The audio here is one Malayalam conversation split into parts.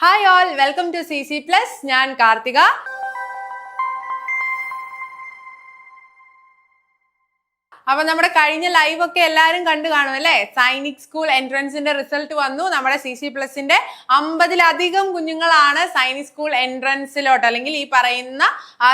Hi all, welcome to CC Plus. ഞാൻ കാർത്തിക. അപ്പൊ നമ്മുടെ കഴിഞ്ഞ ലൈവ് ഒക്കെ എല്ലാവരും കണ്ടു കാണും അല്ലേ? സൈനിക് സ്കൂൾ എൻട്രൻസിന്റെ റിസൾട്ട് വന്നു. നമ്മുടെ CC പ്ലസിന്റെ 50-ലധികം കുഞ്ഞുങ്ങളാണ് സൈനിക് സ്കൂൾ എൻട്രൻസിലോട്ട് അല്ലെങ്കിൽ ഈ പറയുന്ന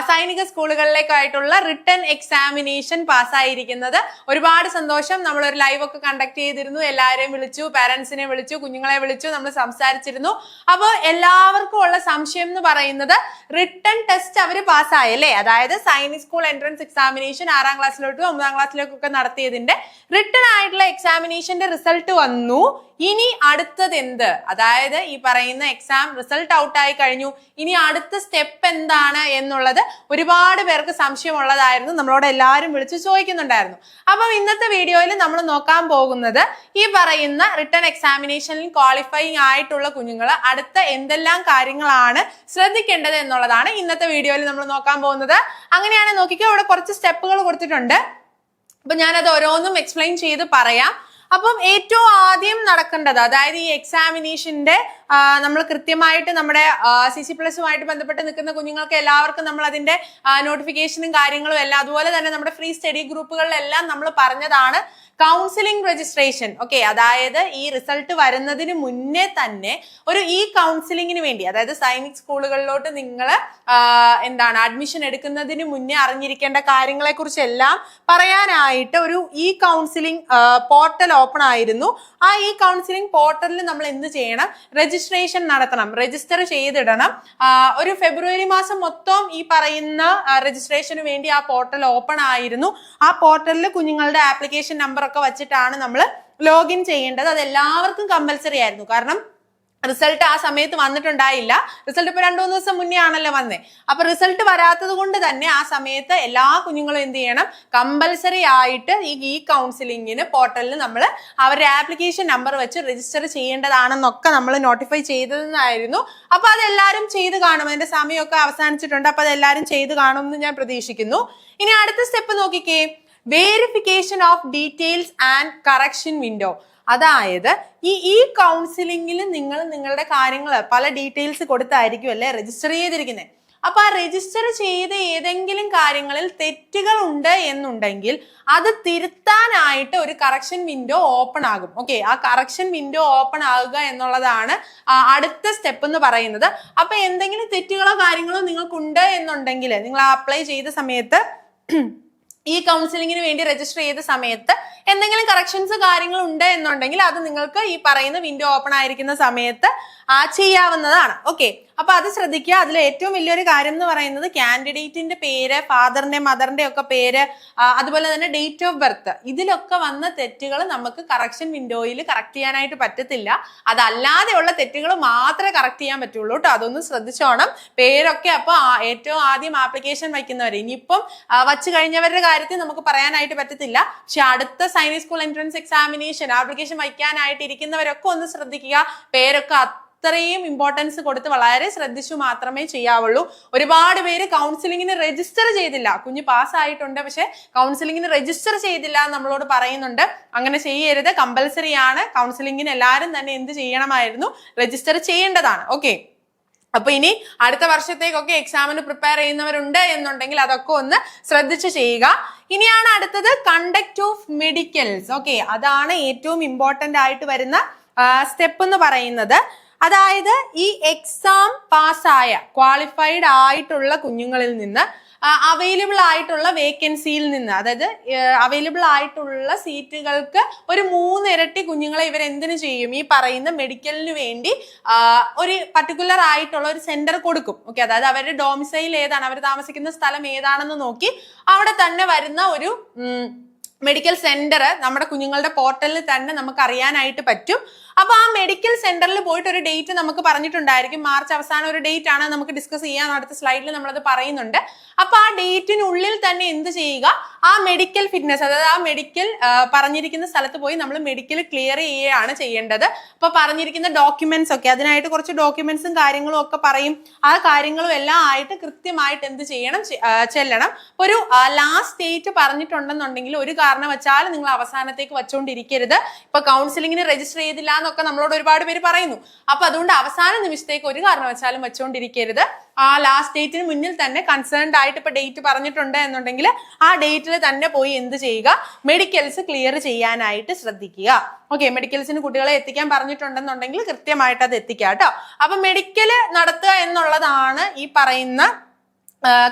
സൈനിക സ്കൂളുകളിലേക്കായിട്ടുള്ള റിട്ടൺ എക്സാമിനേഷൻ പാസ്സായിരിക്കുന്നത്. ഒരുപാട് സന്തോഷം. നമ്മളൊരു ലൈവ് ഒക്കെ കണ്ടക്ട് ചെയ്തിരുന്നു. എല്ലാവരെയും വിളിച്ചു, പാരന്റ്സിനെ വിളിച്ചു, കുഞ്ഞുങ്ങളെ വിളിച്ചു, നമ്മൾ സംസാരിച്ചിരുന്നു. അപ്പോൾ എല്ലാവർക്കും ഉള്ള സംശയം എന്ന് പറയുന്നത് റിട്ടൺ ടെസ്റ്റ് അവര് പാസ്സായല്ലേ? അതായത് സൈനിക് സ്കൂൾ എൻട്രൻസ് എക്സാമിനേഷൻ 6ാം ക്ലാസ്സിലോട്ടും 9ാം ക്ലാസ്സിലോട്ടും നടത്തിയതിന്റെ റിട്ടൺ ആയിട്ടുള്ള എക്സാമിനേഷന്റെ റിസൾട്ട് വന്നു. ഇനി അടുത്തത് എന്ത്? അതായത് ഈ പറയുന്ന എക്സാം റിസൾട്ട് ഔട്ട് ആയി കഴിഞ്ഞു. ഇനി അടുത്ത സ്റ്റെപ്പ് എന്താണ് എന്നുള്ളത് ഒരുപാട് പേർക്ക് സംശയമുള്ളതായിരുന്നു. നമ്മളോട് എല്ലാവരും വിളിച്ച് ചോദിക്കുന്നുണ്ടായിരുന്നു. അപ്പം ഇന്നത്തെ വീഡിയോയിൽ നമ്മൾ നോക്കാൻ പോകുന്നത് ഈ പറയുന്ന റിട്ടൺ എക്സാമിനേഷനിൽ ക്വാളിഫൈങ് ആയിട്ടുള്ള കുഞ്ഞുങ്ങൾ അടുത്ത എന്തെല്ലാം കാര്യങ്ങളാണ് ശ്രദ്ധിക്കേണ്ടത് എന്നുള്ളതാണ് ഇന്നത്തെ വീഡിയോയിൽ നമ്മൾ നോക്കാൻ പോകുന്നത്. അങ്ങനെയാണ് നോക്കിക്കോ, ഇവിടെ കുറച്ച് സ്റ്റെപ്പുകൾ കൊടുത്തിട്ടുണ്ട്. അപ്പൊ ഞാനത് ഓരോന്നും എക്സ്പ്ലെയിൻ ചെയ്ത് പറയാം. അപ്പം ഏറ്റവും ആദ്യം നടക്കേണ്ടത്, അതായത് ഈ എക്സാമിനേഷന്റെ നമ്മൾ കൃത്യമായിട്ട് നമ്മുടെ CC പ്ലസുമായിട്ട് ബന്ധപ്പെട്ട് നിൽക്കുന്ന കുഞ്ഞുങ്ങൾക്ക് എല്ലാവർക്കും നമ്മൾ അതിന്റെ നോട്ടിഫിക്കേഷനും കാര്യങ്ങളും എല്ലാം, അതുപോലെ തന്നെ നമ്മുടെ ഫ്രീ സ്റ്റഡി ഗ്രൂപ്പുകളിലെല്ലാം നമ്മൾ പറഞ്ഞതാണ് കൗൺസിലിംഗ് രജിസ്ട്രേഷൻ. ഓക്കെ, അതായത് ഈ റിസൾട്ട് വരുന്നതിന് മുന്നേ തന്നെ ഒരു കൗൺസിലിങ്ങിന് വേണ്ടി, അതായത് സൈനിക് സ്കൂളുകളിലോട്ട് നിങ്ങൾ അഡ്മിഷൻ എടുക്കുന്നതിന് മുന്നേ അറിഞ്ഞിരിക്കേണ്ട കാര്യങ്ങളെ കുറിച്ചെല്ലാം പറയാനായിട്ട് ഒരു കൗൺസിലിംഗ് പോർട്ടൽ ഓപ്പൺ ആയിരുന്നു. ആ കൗൺസിലിംഗ് പോർട്ടലിൽ നമ്മൾ എന്ത് ചെയ്യണം? രജിസ്ട്രേഷൻ നടത്തണം, രജിസ്റ്റർ ചെയ്തിടണം. ഒരു ഫെബ്രുവരി മാസം മൊത്തം ഈ പറയുന്ന രജിസ്ട്രേഷന് വേണ്ടി ആ പോർട്ടൽ ഓപ്പൺ ആയിരുന്നു. ആ പോർട്ടലിൽ കുഞ്ഞുങ്ങളുടെ ആപ്ലിക്കേഷൻ നമ്പർ ഒക്കെ വച്ചിട്ടാണ് നമ്മൾ ലോഗിൻ ചെയ്യേണ്ടത്. അത് എല്ലാവർക്കും കമ്പൽസറി ആയിരുന്നു. കാരണം റിസൾട്ട് ആ സമയത്ത് വന്നിട്ടുണ്ടായില്ല. റിസൾട്ട് ഇപ്പൊ 2-3 ദിവസം മുന്നേ ആണല്ലോ വന്നേ. അപ്പൊ റിസൾട്ട് വരാത്തത് കൊണ്ട് തന്നെ ആ സമയത്ത് എല്ലാ കുഞ്ഞുങ്ങളും എന്ത് ചെയ്യണം? കമ്പൽസറി ആയിട്ട് ഈ കൗൺസിലിങ്ങിന് പോർട്ടലിൽ നമ്മൾ അവരുടെ ആപ്ലിക്കേഷൻ നമ്പർ വെച്ച് രജിസ്റ്റർ ചെയ്യേണ്ടതാണെന്നൊക്കെ നമ്മൾ നോട്ടിഫൈ ചെയ്തതെന്നായിരുന്നു. അപ്പൊ അതെല്ലാരും ചെയ്ത് കാണും. അതിന്റെ സമയമൊക്കെ അവസാനിച്ചിട്ടുണ്ട്. അപ്പൊ അതെല്ലാരും ചെയ്ത് കാണുമെന്ന് ഞാൻ പ്രതീക്ഷിക്കുന്നു. ഇനി അടുത്ത സ്റ്റെപ്പ് നോക്കിക്കേ, verification of details and correction window. അതായത് ഈ കൗൺസിലിംഗിൽ നിങ്ങൾ നിങ്ങളുടെ കാര്യങ്ങൾ പല ഡീറ്റെയിൽസ് കൊടുത്തായിരിക്കും അല്ലെ രജിസ്റ്റർ ചെയ്തിരിക്കുന്നത്. അപ്പൊ ആ രജിസ്റ്റർ ചെയ്ത ഏതെങ്കിലും കാര്യങ്ങളിൽ തെറ്റുകൾ ഉണ്ട് എന്നുണ്ടെങ്കിൽ അത് തിരുത്താനായിട്ട് ഒരു കറക്ഷൻ വിൻഡോ ഓപ്പൺ ആകും. ഓക്കെ, ആ കറക്ഷൻ വിൻഡോ ഓപ്പൺ ആകുക എന്നുള്ളതാണ് അടുത്ത സ്റ്റെപ്പ് എന്ന് പറയുന്നത്. അപ്പൊ എന്തെങ്കിലും തെറ്റുകളോ കാര്യങ്ങളോ നിങ്ങൾക്കുണ്ട് എന്നുണ്ടെങ്കിൽ നിങ്ങൾ അപ്ലൈ ചെയ്ത സമയത്ത് ഈ കൗൺസിലിങ്ങിന് വേണ്ടി രജിസ്റ്റർ ചെയ്ത സമയത്ത് എന്തെങ്കിലും കറക്ഷൻസ് കാര്യങ്ങൾ ഉണ്ട് എന്നുണ്ടെങ്കിൽ അത് നിങ്ങൾക്ക് ഈ പറയുന്ന വിൻഡോ ഓപ്പൺ ആയിരിക്കുന്ന സമയത്ത് ചെയ്യാവുന്നതാണ്. ഓക്കെ, അപ്പൊ അത് ശ്രദ്ധിക്കുക. അതിൽ ഏറ്റവും വലിയൊരു കാര്യം എന്ന് പറയുന്നത് കാൻഡിഡേറ്റിന്റെ പേര്, ഫാദറിന്റെ മദറിന്റെ ഒക്കെ പേര്, അതുപോലെ തന്നെ ഡേറ്റ് ഓഫ് ബർത്ത്, ഇതിലൊക്കെ വന്ന തെറ്റുകൾ നമുക്ക് കറക്ഷൻ വിൻഡോയിൽ കറക്റ്റ് ചെയ്യാനായിട്ട് പറ്റത്തില്ല. അതല്ലാതെയുള്ള തെറ്റുകൾ മാത്രമേ കറക്റ്റ് ചെയ്യാൻ പറ്റുള്ളൂ കേട്ടോ. അതൊന്ന് ശ്രദ്ധിച്ചോണം. പേരൊക്കെ അപ്പൊ ഏറ്റവും ആദ്യം ആപ്ലിക്കേഷൻ വയ്ക്കുന്നവർ, ഇനിയിപ്പം വച്ചു കഴിഞ്ഞവരുടെ കാര്യത്തിൽ നമുക്ക് പറയാനായിട്ട് പറ്റത്തില്ല. പക്ഷെ അടുത്ത സൈനിക് സ്കൂൾ എൻട്രൻസ് എക്സാമിനേഷൻ ആപ്ലിക്കേഷൻ വയ്ക്കാനായിട്ട് ഇരിക്കുന്നവരൊക്കെ ഒന്ന് ശ്രദ്ധിക്കുക. പേരൊക്കെ അത്രയും ഇമ്പോർട്ടൻസ് കൊടുത്ത് വളരെ ശ്രദ്ധിച്ചു മാത്രമേ ചെയ്യാവുള്ളൂ. ഒരുപാട് പേര് കൗൺസിലിങ്ങിന് രജിസ്റ്റർ ചെയ്തില്ല. കുഞ്ഞ് പാസ്സായിട്ടുണ്ട്, പക്ഷെ കൗൺസിലിങ്ങിന് രജിസ്റ്റർ ചെയ്തില്ല നമ്മളോട് പറയുന്നുണ്ട്. അങ്ങനെ ചെയ്യരുത്, കമ്പൽസറി ആണ്. കൗൺസിലിങ്ങിന് എല്ലാവരും തന്നെ എന്ത് ചെയ്യണമായിരുന്നു? രജിസ്റ്റർ ചെയ്യേണ്ടതാണ്. ഓക്കെ, അപ്പൊ ഇനി അടുത്ത വർഷത്തേക്കൊക്കെ എക്സാമിന് പ്രിപ്പയർ ചെയ്യുന്നവരുണ്ട് എന്നുണ്ടെങ്കിൽ അതൊക്കെ ഒന്ന് ശ്രദ്ധിച്ച് ചെയ്യുക. ഇനിയാണ് അടുത്തത് കണ്ടക്ട് ഓഫ് മെഡിക്കൽസ്. ഓക്കെ, അതാണ് ഏറ്റവും ഇമ്പോർട്ടന്റ് ആയിട്ട് വരുന്ന സ്റ്റെപ്പ് എന്ന് പറയുന്നത്. അതായത് ഈ എക്സാം പാസ്സായ ക്വാളിഫൈഡ് ആയിട്ടുള്ള കുഞ്ഞുങ്ങളിൽ നിന്ന് അവൈലബിൾ ആയിട്ടുള്ള വേക്കൻസിയിൽ നിന്ന്, അതായത് അവൈലബിൾ ആയിട്ടുള്ള സീറ്റുകൾക്ക് ഒരു 3 ഇരട്ടി കുഞ്ഞുങ്ങളെ ഇവരെന്തിനു ചെയ്യും? ഈ പറയുന്ന മെഡിക്കലിന് വേണ്ടി ഒരു പർട്ടിക്കുലർ ആയിട്ടുള്ള ഒരു സെന്റർ കൊടുക്കും. ഓക്കെ, അതായത് അവരുടെ ഡോമിസൈൽ ഏതാണ്, അവർ താമസിക്കുന്ന സ്ഥലം ഏതാണെന്ന് നോക്കി അവിടെ തന്നെ വരുന്ന ഒരു മെഡിക്കൽ സെന്റർ നമ്മുടെ കുഞ്ഞുങ്ങളുടെ പോർട്ടലിൽ തന്നെ നമുക്ക് അറിയാനായിട്ട് പറ്റും. അപ്പൊ ആ മെഡിക്കൽ സെന്ററിൽ പോയിട്ട് ഒരു ഡേറ്റ് നമുക്ക് പറഞ്ഞിട്ടുണ്ടായിരിക്കും. മാർച്ച് അവസാനം ഒരു ഡേറ്റ് ആണ്, നമുക്ക് ഡിസ്കസ് ചെയ്യാൻ അടുത്ത സ്ലൈഡിൽ നമ്മളത് പറയുന്നുണ്ട്. അപ്പൊ ആ ഡേറ്റിനുള്ളിൽ തന്നെ എന്ത് ചെയ്യുക? ആ മെഡിക്കൽ ഫിറ്റ്നസ്, അതായത് ആ മെഡിക്കൽ പറഞ്ഞിരിക്കുന്ന സ്ഥലത്ത് പോയി നമ്മൾ മെഡിക്കൽ ക്ലിയർ ചെയ്യുകയാണ് ചെയ്യേണ്ടത്. അപ്പൊ പറഞ്ഞിരിക്കുന്ന ഡോക്യുമെന്റ്സ് ഒക്കെ, അതിനായിട്ട് കുറച്ച് ഡോക്യുമെന്റ്സും കാര്യങ്ങളും ഒക്കെ പറയും. ആ കാര്യങ്ങളും എല്ലാം ആയിട്ട് കൃത്യമായിട്ട് എന്ത് ചെയ്യണം? ചെല്ലണം. ഒരു ലാസ്റ്റ് ഡേറ്റ് പറഞ്ഞിട്ടുണ്ടെന്നുണ്ടെങ്കിൽ ഒരു കാരണവശാലും നിങ്ങൾ അവസാനത്തേക്ക് വെച്ചോണ്ടിരിക്കരുത്. ഇപ്പൊ കൗൺസിലിങ്ങിന് രജിസ്റ്റർ ചെയ്തില്ല എന്നൊക്കെ നമ്മളോട് ഒരുപാട് പേര് പറയുന്നു. അപ്പൊ അതുകൊണ്ട് അവസാന നിമിഷത്തേക്ക് ഒരു കാരണവശാലും വെച്ചുകൊണ്ടിരിക്കരുത്. ആ ലാസ്റ്റ് ഡേറ്റിന് മുന്നിൽ തന്നെ കൺസേൺഡ് ആയിട്ട് ഇപ്പൊ ഡേറ്റ് പറഞ്ഞിട്ടുണ്ട് എന്നുണ്ടെങ്കിൽ ആ ഡേറ്റിൽ തന്നെ പോയി എന്ത് ചെയ്യുക, മെഡിക്കൽസ് ക്ലിയർ ചെയ്യാനായിട്ട് ശ്രദ്ധിക്കുക. ഓക്കെ, മെഡിക്കൽസിന് കുട്ടികളെ എത്തിക്കാൻ പറഞ്ഞിട്ടുണ്ടെന്നുണ്ടെങ്കിൽ കൃത്യമായിട്ട് അത് എത്തിക്കുക കേട്ടോ. അപ്പൊ മെഡിക്കൽ നടത്തുക എന്നുള്ളതാണ് ഈ പറയുന്ന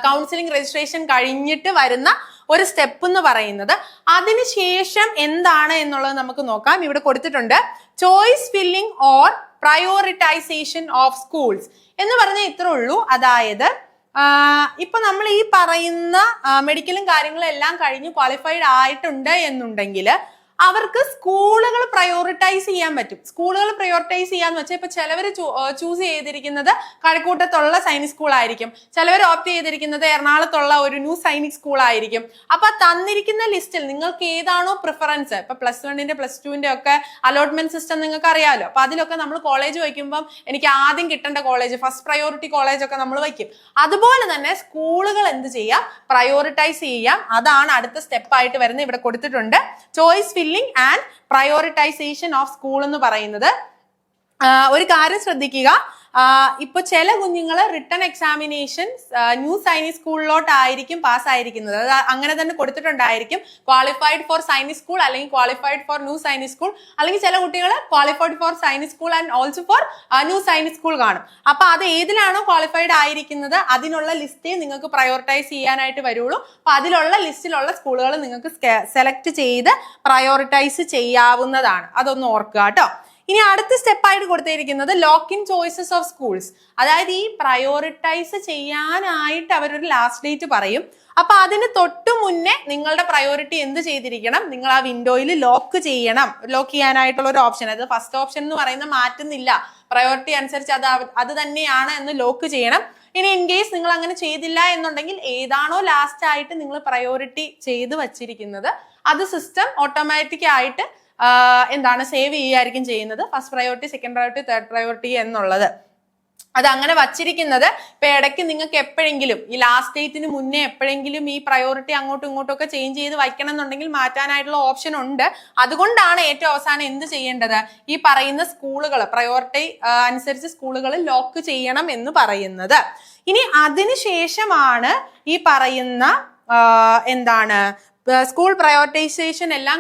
കൗൺസിലിംഗ് രജിസ്ട്രേഷൻ കഴിഞ്ഞിട്ട് വരുന്ന ഒരു സ്റ്റെപ്പ് എന്ന് പറയുന്നത്. അതിനുശേഷം എന്താണ് എന്നുള്ളത് നമുക്ക് നോക്കാം. ഇവിടെ കൊടുത്തിട്ടുണ്ട് choice filling or prioritisation of schools എന്ന് പറഞ്ഞാൽ ഇത്രേ ഉള്ളൂ. അതായത് ഇപ്പൊ നമ്മൾ ഈ പറയുന്ന മെഡിക്കലും കാര്യങ്ങളും എല്ലാം കഴിഞ്ഞ് ക്വാളിഫൈഡ് ആയിട്ടുണ്ട് എന്നുണ്ടെങ്കിൽ അവർക്ക് സ്കൂളുകൾ പ്രയോറിറ്റൈസ് ചെയ്യാൻ പറ്റും. സ്കൂളുകൾ പ്രയോറിറ്റൈസ് ചെയ്യാന്ന് വെച്ചാൽ ഇപ്പൊ ചിലവർ ചൂസ് ചെയ്തിരിക്കുന്നത് കഴക്കൂട്ടത്തുള്ള സൈനിക് സ്കൂൾ ആയിരിക്കും, ചിലവർ ഓപ്റ്റ് ചെയ്തിരിക്കുന്നത് എറണാകുളത്തുള്ള ഒരു ന്യൂ സൈനിക് സ്കൂൾ ആയിരിക്കും. അപ്പൊ തന്നിരിക്കുന്ന ലിസ്റ്റിൽ നിങ്ങൾക്ക് ഏതാണോ പ്രിഫറൻസ്, ഇപ്പൊ +1 +2 ഒക്കെ അലോട്ട്മെന്റ് സിസ്റ്റം നിങ്ങൾക്ക് അറിയാമല്ലോ. അപ്പൊ അതിലൊക്കെ നമ്മൾ കോളേജ് വയ്ക്കുമ്പോൾ എനിക്ക് ആദ്യം കിട്ടേണ്ട കോളേജ്, ഫസ്റ്റ് പ്രയോറിറ്റി കോളേജ് ഒക്കെ നമ്മൾ വയ്ക്കും. അതുപോലെ തന്നെ സ്കൂളുകൾ എന്ത് ചെയ്യാം, പ്രയോറിറ്റൈസ് ചെയ്യാം. അതാണ് അടുത്ത സ്റ്റെപ്പ് ആയിട്ട് വരുന്നത്. ഇവിടെ കൊടുത്തിട്ടുണ്ട് choice filling and prioritisation of school എന്ന് പറയുന്നത്. ഒരു കാര്യം ശ്രദ്ധിക്കുക, ഇപ്പൊ ചില കുഞ്ഞുങ്ങള് റിട്ടൺ എക്സാമിനേഷൻ ന്യൂ സൈനിക് സ്കൂളിലോട്ടായിരിക്കും പാസ്സായിരിക്കുന്നത്. അത് അങ്ങനെ തന്നെ കൊടുത്തിട്ടുണ്ടായിരിക്കും, ക്വാളിഫൈഡ് ഫോർ സൈനിക് സ്കൂൾ അല്ലെങ്കിൽ qualified for new Sainik school, അല്ലെങ്കിൽ ചില കുട്ടികൾ qualified four Sainik school and also for new Sainik school കാണും. അപ്പൊ അത് ഏതിലാണോ ക്വാളിഫൈഡ് ആയിരിക്കുന്നത് അതിനുള്ള ലിസ്റ്റേ നിങ്ങൾക്ക് പ്രയോറിറ്റൈസ് ചെയ്യാനായിട്ട് വരുള്ളൂ. അപ്പൊ അതിലുള്ള ലിസ്റ്റിലുള്ള സ്കൂളുകൾ നിങ്ങൾക്ക് സെലക്ട് ചെയ്ത് പ്രയോറിറ്റൈസ് ചെയ്യാവുന്നതാണ്. അതൊന്ന് ഓർക്കുക കേട്ടോ. ഇനി അടുത്ത സ്റ്റെപ്പായിട്ട് കൊടുത്തിരിക്കുന്നത് lock in choices of schools. അതായത് ഈ പ്രയോറിറ്റൈസ് ചെയ്യാനായിട്ട് അവരൊരു ലാസ്റ്റ് ഡേറ്റ് പറയും. അപ്പൊ അതിന് തൊട്ടു മുന്നേ നിങ്ങളുടെ പ്രയോറിറ്റി എന്ത് ചെയ്തിരിക്കണം, നിങ്ങൾ ആ വിൻഡോയിൽ ലോക്ക് ചെയ്യണം. ലോക്ക് ചെയ്യാനായിട്ടുള്ള ഒരു ഓപ്ഷൻ, അത് ഫസ്റ്റ് ഓപ്ഷൻ എന്ന് പറയുന്ന മാറ്റുന്നില്ല, പ്രയോറിറ്റി അനുസരിച്ച് അത് തന്നെയാണ് എന്ന് ലോക്ക് ചെയ്യണം. ഇനി ഇൻ കേസ് നിങ്ങൾ അങ്ങനെ ചെയ്തില്ല എന്നുണ്ടെങ്കിൽ ഏതാണോ ലാസ്റ്റ് ആയിട്ട് നിങ്ങൾ പ്രയോറിറ്റി ചെയ്ത് വച്ചിരിക്കുന്നത് അത് സിസ്റ്റം ഓട്ടോമാറ്റിക് ആയിട്ട് എന്താണ് സേവ് ചെയ്യുകയായിരിക്കും ചെയ്യുന്നത്. First priority, second priority, third priority എന്നുള്ളത് അത് അങ്ങനെ വച്ചിരിക്കുന്നത്. ഇപ്പൊ ഇടയ്ക്ക് നിങ്ങൾക്ക് എപ്പോഴെങ്കിലും ഈ ലാസ്റ്റ് ഡേറ്റിന് മുന്നേ എപ്പോഴെങ്കിലും ഈ പ്രയോറിറ്റി അങ്ങോട്ടും ഇങ്ങോട്ടും ഒക്കെ ചേഞ്ച് ചെയ്ത് വയ്ക്കണം എന്നുണ്ടെങ്കിൽ മാറ്റാനായിട്ടുള്ള ഓപ്ഷൻ ഉണ്ട്. അതുകൊണ്ടാണ് ഏറ്റവും അവസാനം എന്ത് ചെയ്യേണ്ടത്, ഈ പറയുന്ന സ്കൂളുകൾ പ്രയോറിറ്റി അനുസരിച്ച് സ്കൂളുകൾ ലോക്ക് ചെയ്യണം എന്ന് പറയുന്നത്. ഇനി അതിനുശേഷമാണ് ഈ പറയുന്ന എന്താണ് സ്കൂൾ പ്രയോറിറ്റൈസേഷൻ എല്ലാം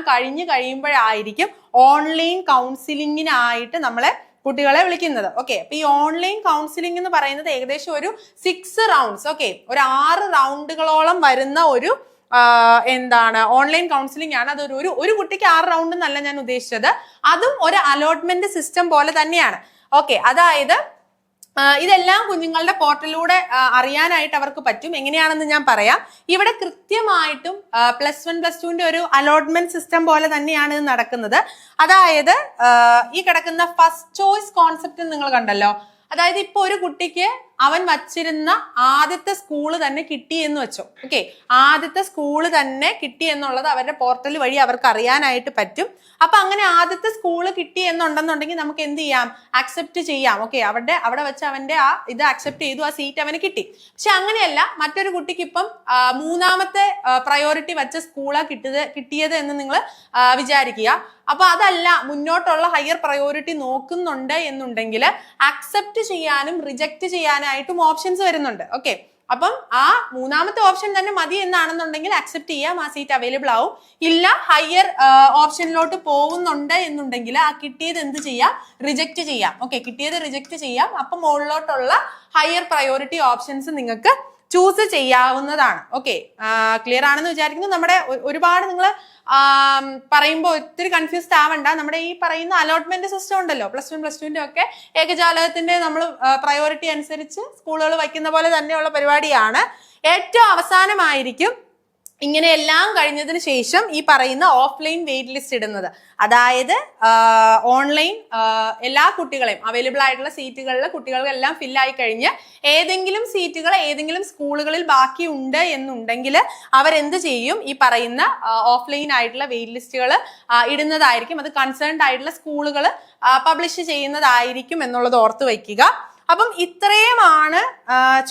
കഴിയുമ്പോഴായിരിക്കും ഓൺലൈൻ കൗൺസിലിങ്ങിനായിട്ട് നമ്മളെ കുട്ടികളെ വിളിക്കുന്നത്. ഓക്കെ, അപ്പൊ ഈ ഓൺലൈൻ കൗൺസിലിംഗ് എന്ന് പറയുന്നത് ഏകദേശം ഒരു 6 റൗണ്ട്സ്, ഓക്കെ, ഒരു 6 റൗണ്ടുകളോളം വരുന്ന ഒരു എന്താണ് ഓൺലൈൻ കൗൺസിലിംഗ് ആണ്. അത് ഒരു കുട്ടിക്ക് 6 റൗണ്ട് എന്നല്ല ഞാൻ ഉദ്ദേശിച്ചത്, അതും ഒരു അലോട്ട്മെന്റ് സിസ്റ്റം പോലെ തന്നെയാണ്. ഓക്കെ, അതായത് ഇതെല്ലാം കുഞ്ഞുങ്ങളുടെ പോർട്ടലിലൂടെ അറിയാനായിട്ട് അവർക്ക് പറ്റും. എങ്ങനെയാണെന്ന് ഞാൻ പറയാം. ഇവിടെ കൃത്യമായിട്ടും +1 +2 ഒരു അലോട്ട്മെന്റ് സിസ്റ്റം പോലെ തന്നെയാണ് ഇത് നടക്കുന്നത്. അതായത് ഈ കിടക്കുന്ന ഫസ്റ്റ് ചോയ്സ് കോൺസെപ്റ്റ് നിങ്ങൾ കണ്ടല്ലോ. അതായത് ഇപ്പൊ ഒരു കുട്ടിക്ക് അവൻ വച്ചിരുന്ന ആദ്യത്തെ സ്കൂള് തന്നെ കിട്ടി എന്ന് വെച്ചോ. ഓക്കെ, ആദ്യത്തെ സ്കൂള് തന്നെ കിട്ടി എന്നുള്ളത് അവരുടെ പോർട്ടൽ വഴി അവർക്ക് അറിയാനായിട്ട് പറ്റും. അപ്പൊ അങ്ങനെ ആദ്യത്തെ സ്കൂള് കിട്ടി എന്നുണ്ടെന്നുണ്ടെങ്കിൽ നമുക്ക് എന്ത് ചെയ്യാം, അക്സെപ്റ്റ് ചെയ്യാം. ഓക്കെ, അവിടെ വെച്ച് അവന്റെ ആ ഇത് അക്സെപ്റ്റ് ചെയ്തു, ആ സീറ്റ് അവന് കിട്ടി. പക്ഷെ അങ്ങനെയല്ല, മറ്റൊരു കുട്ടിക്ക് ഇപ്പം 3ാമത്തെ പ്രയോറിറ്റി വെച്ച സ്കൂളാ കിട്ടിയത് എന്ന് നിങ്ങൾ വിചാരിക്കുക. അപ്പൊ അതല്ല, മുന്നോട്ടുള്ള ഹയർ പ്രയോറിറ്റി നോക്കുന്നുണ്ട് എന്നുണ്ടെങ്കിൽ അക്സെപ്റ്റ് ചെയ്യാനും റിജക്ട് ചെയ്യാനായിട്ടും ഓപ്ഷൻസ് വരുന്നുണ്ട്. ഓക്കെ, അപ്പം ആ 3ാമത്തെ ഓപ്ഷൻ തന്നെ മതി എന്നാണെന്നുണ്ടെങ്കിൽ അക്സെപ്റ്റ് ചെയ്യാം, ആ സീറ്റ് അവൈലബിൾ ആവും. ഇല്ല, ഹയർ ഓപ്ഷനിലോട്ട് പോകുന്നുണ്ട് എന്നുണ്ടെങ്കിൽ ആ കിട്ടിയത് എന്ത് ചെയ്യാം, റിജക്ട് ചെയ്യാം. ഓക്കെ, കിട്ടിയത് റിജക്ട് ചെയ്യാം. അപ്പൊ മുകളിലോട്ടുള്ള ഹയർ പ്രയോറിറ്റി ഓപ്ഷൻസ് നിങ്ങൾക്ക് ചൂസ് ചെയ്യാവുന്നതാണ്. ഓക്കെ, ക്ലിയർ ആണെന്ന് വിചാരിക്കുന്നു. നമ്മുടെ ഒരുപാട് നിങ്ങൾ പറയുമ്പോൾ ഒത്തിരി കൺഫ്യൂസ്ഡ് ആവണ്ട. നമ്മുടെ ഈ പറയുന്ന അലോട്ട്മെന്റ് സിസ്റ്റം ഉണ്ടല്ലോ, +1 +2 ഒക്കെ ഏകജാലകത്തിന്റെ നമ്മൾ പ്രയോറിറ്റി അനുസരിച്ച് സ്കൂളുകൾ വയ്ക്കുന്ന പോലെ തന്നെയുള്ള പരിപാടിയാണ്. ഏറ്റവും അവസാനമായിരിക്കും ഇങ്ങനെ എല്ലാം കഴിഞ്ഞതിന് ശേഷം ഈ പറയുന്ന ഓഫ്ലൈൻ വെയിറ്റ് ലിസ്റ്റ് ഇടുന്നത്. അതായത് ഓൺലൈൻ എല്ലാ കുട്ടികളെയും അവൈലബിൾ ആയിട്ടുള്ള സീറ്റുകളിൽ കുട്ടികളെല്ലാം ഫില്ലായി കഴിഞ്ഞ് ഏതെങ്കിലും സീറ്റുകൾ ഏതെങ്കിലും സ്കൂളുകളിൽ ബാക്കി ഉണ്ട് എന്നുണ്ടെങ്കിൽ അവരെന്ത് ചെയ്യും, ഈ പറയുന്ന ഓഫ്ലൈൻ ആയിട്ടുള്ള വെയിറ്റ് ലിസ്റ്റുകൾ ഇടുന്നതായിരിക്കും. അത് കൺസേൺഡ് ആയിട്ടുള്ള സ്കൂളുകൾ പബ്ലിഷ് ചെയ്യുന്നതായിരിക്കും എന്നുള്ളത് ഓർത്ത് വയ്ക്കുക. അപ്പം ഇത്രയുമാണ്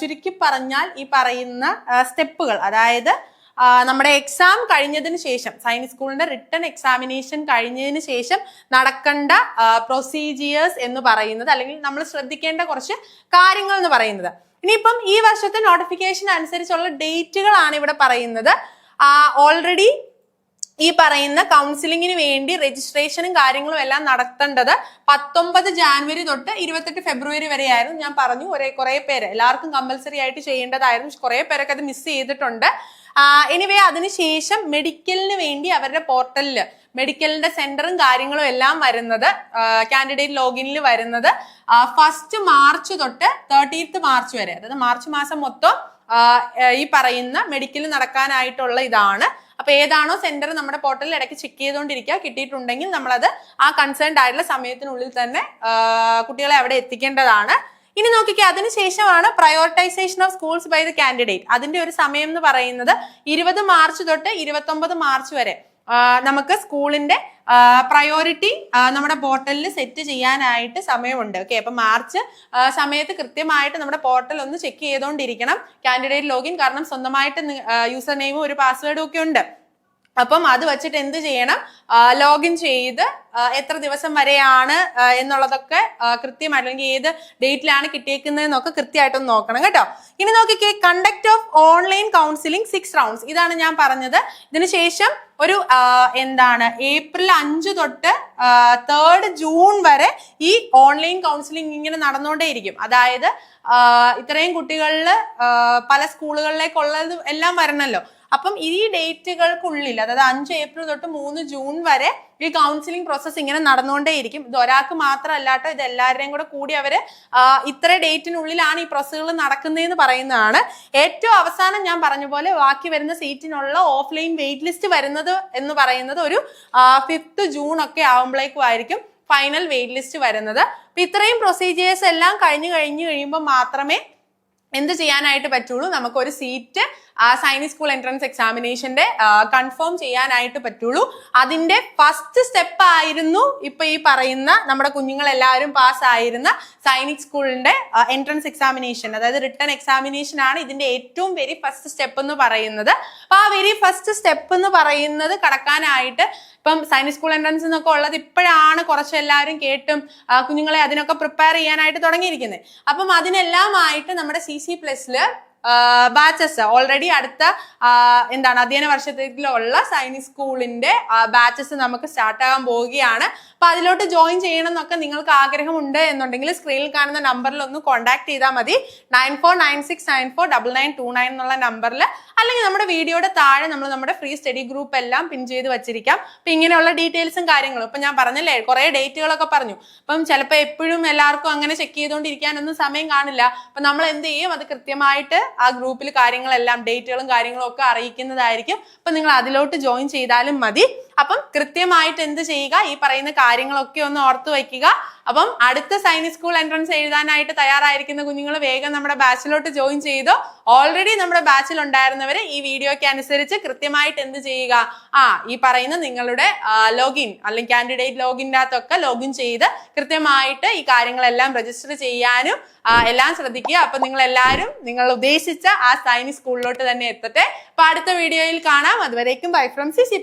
ചുരുക്കി പറഞ്ഞാൽ ഈ പറയുന്ന സ്റ്റെപ്പുകൾ. അതായത് നമ്മുടെ എക്സാം കഴിഞ്ഞതിന് ശേഷം സൈനിക് സ്കൂളിന്റെ റിട്ടൺ എക്സാമിനേഷൻ കഴിഞ്ഞതിന് ശേഷം നടക്കേണ്ട പ്രൊസീജിയേഴ്സ് എന്ന് പറയുന്നത്, അല്ലെങ്കിൽ നമ്മൾ ശ്രദ്ധിക്കേണ്ട കുറച്ച് കാര്യങ്ങൾ എന്ന് പറയുന്നത്. ഇനിയിപ്പം ഈ വർഷത്തെ നോട്ടിഫിക്കേഷൻ അനുസരിച്ചുള്ള ഡേറ്റുകളാണ് ഇവിടെ പറയുന്നത്. ഓൾറെഡി ഈ പറയുന്ന കൗൺസിലിങ്ങിന് വേണ്ടി രജിസ്ട്രേഷനും കാര്യങ്ങളും എല്ലാം നടത്തേണ്ടത് 19 ജാനുവരി തൊട്ട് 28 ഫെബ്രുവരി വരെ ആയിരുന്നു. ഞാൻ പറഞ്ഞു കുറെ പേര് എല്ലാവർക്കും കമ്പൽസറി ആയിട്ട് ചെയ്യേണ്ടതായിരുന്നു. കുറെ പേരൊക്കെ അത് മിസ് ചെയ്തിട്ടുണ്ട്. എനിവേ അതിനുശേഷം മെഡിക്കലിന് വേണ്ടി അവരുടെ പോർട്ടലിൽ മെഡിക്കലിന്റെ സെന്ററും കാര്യങ്ങളും എല്ലാം വരുന്നത്, കാൻഡിഡേറ്റ് ലോഗിനിൽ വരുന്നത് 1 മാർച്ച് തൊട്ട് 30 മാർച്ച് വരെ, അതായത് മാർച്ച് മാസം മൊത്തം ഈ പറയുന്ന മെഡിക്കൽ നടക്കാനായിട്ടുള്ള ഇതാണ്. അപ്പൊ ഏതാണോ സെന്റർ നമ്മുടെ പോർട്ടലിൽ ഇടയ്ക്ക് ചെക്ക് ചെയ്തുകൊണ്ടിരിക്കുക, കിട്ടിയിട്ടുണ്ടെങ്കിൽ നമ്മളത് ആ കൺസേൺഡ് ആയിട്ടുള്ള സമയത്തിനുള്ളിൽ തന്നെ കുട്ടികളെ അവിടെ എത്തിക്കേണ്ടതാണ്. ഇനി നോക്കിക്കേ, അതിനുശേഷമാണ് prioritization of schools by the candidate. അതിന്റെ ഒരു സമയം എന്ന് പറയുന്നത് 20 മാർച്ച് തൊട്ട് 29 മാർച്ച് വരെ നമുക്ക് സ്കൂളിന്റെ പ്രയോറിറ്റി നമ്മുടെ പോർട്ടലിൽ സെറ്റ് ചെയ്യാനായിട്ട് സമയമുണ്ട്. ഓക്കെ, അപ്പൊ മാർച്ച് സമയത്ത് കൃത്യമായിട്ട് നമ്മുടെ പോർട്ടൽ ഒന്ന് ചെക്ക് ചെയ്തുകൊണ്ടിരിക്കണം കാൻഡിഡേറ്റ് ലോഗിൻ. കാരണം സ്വന്തമായിട്ട് യൂസർ നെയിമും ഒരു പാസ്വേഡും ഒക്കെ ഉണ്ട്. അപ്പം അത് വെച്ചിട്ട് എന്ത് ചെയ്യണം, ലോഗിൻ ചെയ്ത് എത്ര ദിവസം വരെയാണ് എന്നുള്ളതൊക്കെ കൃത്യമായിട്ട്, അല്ലെങ്കിൽ ഏത് ഡേറ്റിലാണ് കിട്ടിയേക്കുന്നതെന്നൊക്കെ കൃത്യമായിട്ടൊന്ന് നോക്കണം കേട്ടോ. ഇനി നോക്കിക്കേ, conduct of online counselling 6 rounds. ഇതാണ് ഞാൻ പറഞ്ഞത്. ഇതിനുശേഷം ഒരു ഏപ്രിൽ 5 തൊട്ട് 3 ജൂൺ വരെ ഈ ഓൺലൈൻ കൗൺസിലിംഗ് ഇങ്ങനെ നടന്നുകൊണ്ടേയിരിക്കും. അതായത് ഇത്രയും കുട്ടികളിൽ പല സ്കൂളുകളിലേക്കുള്ളത് എല്ലാം വരണമല്ലോ. അപ്പം ഈ ഡേറ്റുകൾക്കുള്ളിൽ, അതായത് 5 ഏപ്രിൽ തൊട്ട് 3 ജൂൺ വരെ ഈ കൗൺസിലിംഗ് പ്രോസസ് ഇങ്ങനെ നടന്നുകൊണ്ടേയിരിക്കും. ഇത് ഒരാൾക്ക് മാത്രമല്ലാട്ടോ, ഇത് എല്ലാവരുടെയും കൂടി അവര് ഇത്ര ഡേറ്റിനുള്ളിലാണ് ഈ പ്രോസസ്സുകൾ നടക്കുന്നതെന്ന് പറയുന്നതാണ്. ഏറ്റവും അവസാനം ഞാൻ പറഞ്ഞ പോലെ ബാക്കി വരുന്ന സീറ്റിനുള്ള ഓഫ്ലൈൻ വെയിറ്റ് ലിസ്റ്റ് വരുന്നത് എന്ന് പറയുന്നത് ഒരു 5th ജൂൺ ഒക്കെ ആവുമ്പോഴേക്കും ആയിരിക്കും ഫൈനൽ വെയിറ്റ് ലിസ്റ്റ് വരുന്നത്. അപ്പൊ ഇത്രയും പ്രൊസീജിയേഴ്സ് എല്ലാം കഴിഞ്ഞു കഴിയുമ്പോൾ മാത്രമേ എന്ത് ചെയ്യാനായിട്ട് പറ്റുള്ളൂ, നമുക്കൊരു സീറ്റ് സൈനിക് സ്കൂൾ എൻട്രൻസ് എക്സാമിനേഷന്റെ കൺഫേം ചെയ്യാനായിട്ട് പറ്റുള്ളൂ. അതിന്റെ ഫസ്റ്റ് സ്റ്റെപ്പ് ആയിരുന്നു ഇപ്പൊ ഈ പറയുന്ന നമ്മുടെ കുഞ്ഞുങ്ങളെല്ലാവരും പാസ് ആയിരുന്ന സൈനിക് സ്കൂളിന്റെ എൻട്രൻസ് എക്സാമിനേഷൻ, അതായത് റിട്ടൺ എക്സാമിനേഷൻ ആണ് ഇതിന്റെ ഏറ്റവും വെരി ഫസ്റ്റ് സ്റ്റെപ്പ് എന്ന് പറയുന്നത്. അപ്പൊ ആ വെരി ഫസ്റ്റ് സ്റ്റെപ്പ് എന്ന് പറയുന്നത് കടക്കാനായിട്ട് ഇപ്പം സൈനിക് സ്കൂൾ എൻട്രൻസ് എന്നൊക്കെ ഉള്ളത് ഇപ്പോഴാണ് കുറച്ച് എല്ലാവരും കേട്ടും കുഞ്ഞുങ്ങളെ അതിനൊക്കെ പ്രിപ്പയർ ചെയ്യാനായിട്ട് തുടങ്ങിയിരിക്കുന്നത്. അപ്പം അതിനെല്ലാമായിട്ട് നമ്മുടെ CC+ല് ബാച്ചസ് ഓൾറെഡി അടുത്ത അധ്യയന വർഷത്തിലുള്ള സൈനിക് സ്കൂളിന്റെ ബാച്ചസ് നമുക്ക് സ്റ്റാർട്ട് ആകാൻ പോവുകയാണ്. അപ്പൊ അതിലോട്ട് ജോയിൻ ചെയ്യണം എന്നൊക്കെ നിങ്ങൾക്ക് ആഗ്രഹമുണ്ട് എന്നുണ്ടെങ്കിൽ സ്ക്രീനിൽ കാണുന്ന നമ്പറിൽ ഒന്ന് കോൺടാക്ട് ചെയ്താൽ മതി. 9496949929 എന്നുള്ള നമ്പറിൽ, അല്ലെങ്കിൽ നമ്മുടെ വീഡിയോയുടെ താഴെ നമ്മൾ നമ്മുടെ ഫ്രീ സ്റ്റഡി ഗ്രൂപ്പ് എല്ലാം പിൻ ചെയ്ത് വെച്ചിരിക്കാം. അപ്പൊ ഇങ്ങനെയുള്ള ഡീറ്റെയിൽസും കാര്യങ്ങളും ഇപ്പൊ ഞാൻ പറഞ്ഞല്ലേ, കുറെ ഡേറ്റുകളൊക്കെ പറഞ്ഞു. അപ്പം ചിലപ്പോൾ എപ്പോഴും എല്ലാവർക്കും അങ്ങനെ ചെക്ക് ചെയ്തുകൊണ്ടിരിക്കാനൊന്നും സമയം കാണില്ല. അപ്പൊ നമ്മൾ എന്ത് ചെയ്യും, അത് കൃത്യമായിട്ട് ആ ഗ്രൂപ്പിൽ കാര്യങ്ങളെല്ലാം ഡേറ്റുകളും കാര്യങ്ങളും ഒക്കെ അറിയിക്കുന്നതായിരിക്കും. അപ്പൊ നിങ്ങൾ അതിലോട്ട് ജോയിൻ ചെയ്താലും മതി. അപ്പം കൃത്യമായിട്ട് എന്ത് ചെയ്യുക, ഈ പറയുന്ന കാര്യങ്ങളൊക്കെ ഒന്ന് ഓർത്തു വയ്ക്കുക. അപ്പം അടുത്ത സൈനിക് സ്കൂൾ എൻട്രൻസ് എഴുതാനായിട്ട് തയ്യാറായിരിക്കുന്ന കുഞ്ഞുങ്ങൾ വേഗം നമ്മുടെ ബാച്ചിലോട്ട് ജോയിൻ ചെയ്തോ. ഓൾറെഡി നമ്മുടെ ബാച്ചിൽ ഉണ്ടായിരുന്നവര് ഈ വീഡിയോയ്ക്ക് അനുസരിച്ച് കൃത്യമായിട്ട് എന്ത് ചെയ്യുക, ഈ പറയുന്ന നിങ്ങളുടെ ലോഗിൻ അല്ലെങ്കിൽ കാൻഡിഡേറ്റ് ലോഗിൻ്റെ അകത്തൊക്കെ ലോഗിൻ ചെയ്ത് കൃത്യമായിട്ട് ഈ കാര്യങ്ങളെല്ലാം രജിസ്റ്റർ ചെയ്യാനും എല്ലാം ശ്രദ്ധിക്കുക. അപ്പൊ നിങ്ങൾ എല്ലാവരും നിങ്ങൾ ഉദ്ദേശിച്ച ആ സൈനിക് സ്കൂളിലോട്ട് തന്നെ എത്തട്ടെ. അപ്പൊ അടുത്ത വീഡിയോയിൽ കാണാം. അതുവരേക്കും ബൈ ഫ്രം CC+.